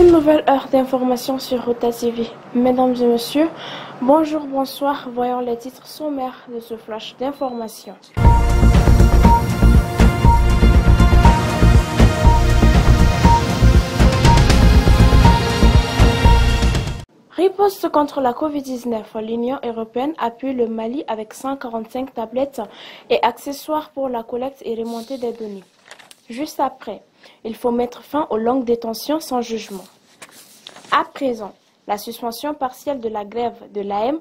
Une nouvelle heure d'information sur Rota TV. Mesdames et messieurs, bonjour, bonsoir. Voyons les titres sommaires de ce flash d'information. Riposte contre la Covid-19. L'Union européenne appuie le Mali avec 145 tablettes et accessoires pour la collecte et remontée des données. Juste après, il faut mettre fin aux longues détentions sans jugement. À présent, la suspension partielle de la grève de l'AM,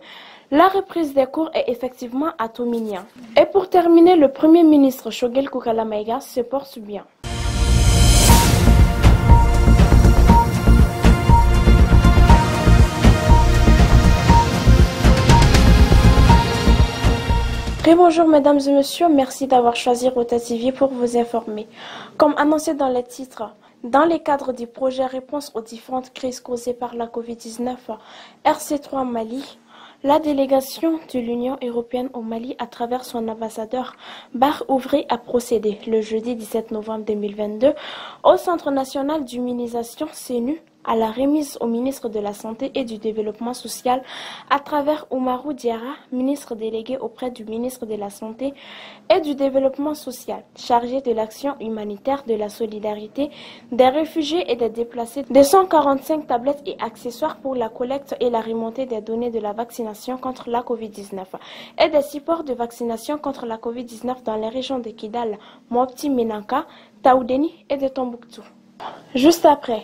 la reprise des cours est effectivement à Tominia. Et pour terminer, le Premier ministre Choguel Koukala Maïga se porte bien. Bonjour mesdames et messieurs, merci d'avoir choisi Rota TV pour vous informer. Comme annoncé dans les titres, dans le cadre du projet Réponse aux différentes crises causées par la Covid-19, RC3 Mali, la délégation de l'Union européenne au Mali, à travers son ambassadeur Bar Ouvry, a procédé le jeudi 17 novembre 2022 au Centre national d'immunisation CENU à la remise au ministre de la Santé et du Développement social à travers Oumarou Diarra, ministre délégué auprès du ministre de la Santé et du Développement social, chargé de l'action humanitaire, de la solidarité, des réfugiés et des déplacés, de 145 tablettes et accessoires pour la collecte et la remontée des données de la vaccination contre la Covid-19 et des supports de vaccination contre la Covid-19 dans les régions de Kidal, Mopti, Menanka, Taoudeni et de Tombouctou. Juste après,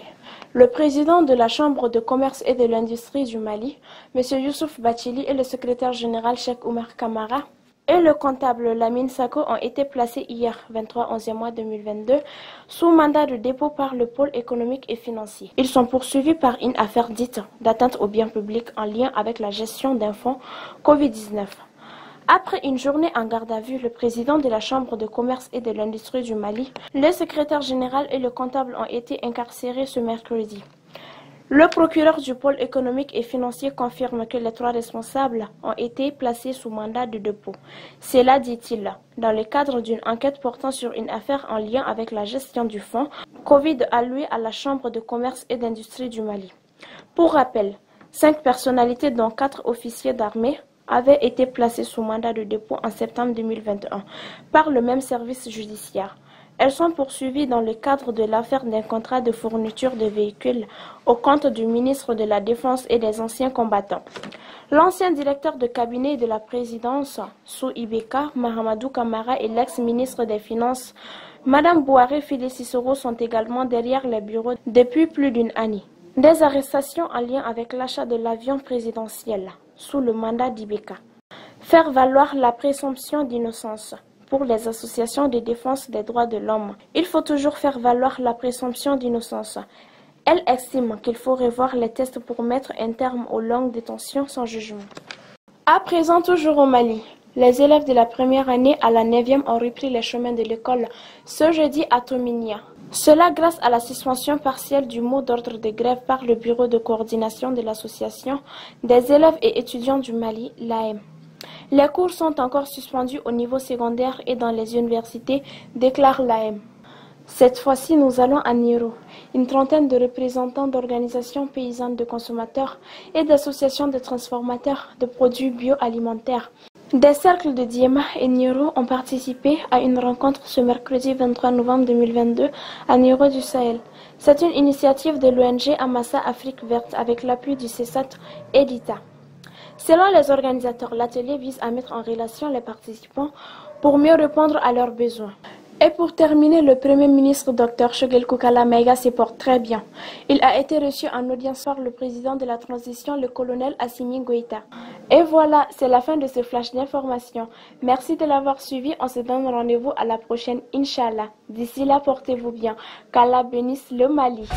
le président de la Chambre de commerce et de l'industrie du Mali, M. Youssouf Bachili, et le secrétaire général Cheikh Oumar Kamara, et le comptable Lamine Sako ont été placés hier, 23 11e mois 2022, sous mandat de dépôt par le pôle économique et financier. Ils sont poursuivis par une affaire dite d'atteinte aux biens publics en lien avec la gestion d'un fonds Covid-19. Après une journée en garde à vue, le président de la Chambre de commerce et de l'industrie du Mali, le secrétaire général et le comptable ont été incarcérés ce mercredi. Le procureur du pôle économique et financier confirme que les trois responsables ont été placés sous mandat de dépôt. Cela, dit-il, dans le cadre d'une enquête portant sur une affaire en lien avec la gestion du fonds Covid alloué à la Chambre de commerce et d'industrie du Mali. Pour rappel, 5 personnalités dont 4 officiers d'armée avaient été placées sous mandat de dépôt en septembre 2021 par le même service judiciaire. Elles sont poursuivies dans le cadre de l'affaire d'un contrat de fourniture de véhicules au compte du ministre de la Défense et des anciens combattants. L'ancien directeur de cabinet de la présidence sous Ibeka, Mahamadou Kamara, et l'ex-ministre des Finances, Madame Bouaré Fili-Sissoro, sont également derrière les bureaux depuis plus d'une année. Des arrestations en lien avec l'achat de l'avion présidentiel sous le mandat d'Ibeka. Faire valoir la présomption d'innocence. Pour les associations de défense des droits de l'homme, il faut toujours faire valoir la présomption d'innocence. Elles estiment qu'il faut revoir les tests pour mettre un terme aux longues détentions sans jugement. À présent, toujours au Mali, les élèves de la première année à la 9e ont repris les chemins de l'école ce jeudi à Tominia. Cela grâce à la suspension partielle du mot d'ordre de grève par le bureau de coordination de l'association des élèves et étudiants du Mali, l'AM. Les cours sont encore suspendus au niveau secondaire et dans les universités, déclare l'AM. Cette fois-ci, nous allons à Niro. Une trentaine de représentants d'organisations paysannes de consommateurs et d'associations de transformateurs de produits bioalimentaires des cercles de Diema et Niro ont participé à une rencontre ce mercredi 23 novembre 2022 à Niro du Sahel. C'est une initiative de l'ONG Amassa Afrique Verte avec l'appui du CESAT et d'ITA. Selon les organisateurs, l'atelier vise à mettre en relation les participants pour mieux répondre à leurs besoins. Et pour terminer, le Premier ministre Dr Choguel Koukala Maïga se porte très bien. Il a été reçu en audience par le président de la transition, le colonel Assimi Goïta. Et voilà, c'est la fin de ce flash d'information. Merci de l'avoir suivi. On se donne rendez-vous à la prochaine, Inch'Allah. D'ici là, portez-vous bien. Qu'Allah bénisse le Mali.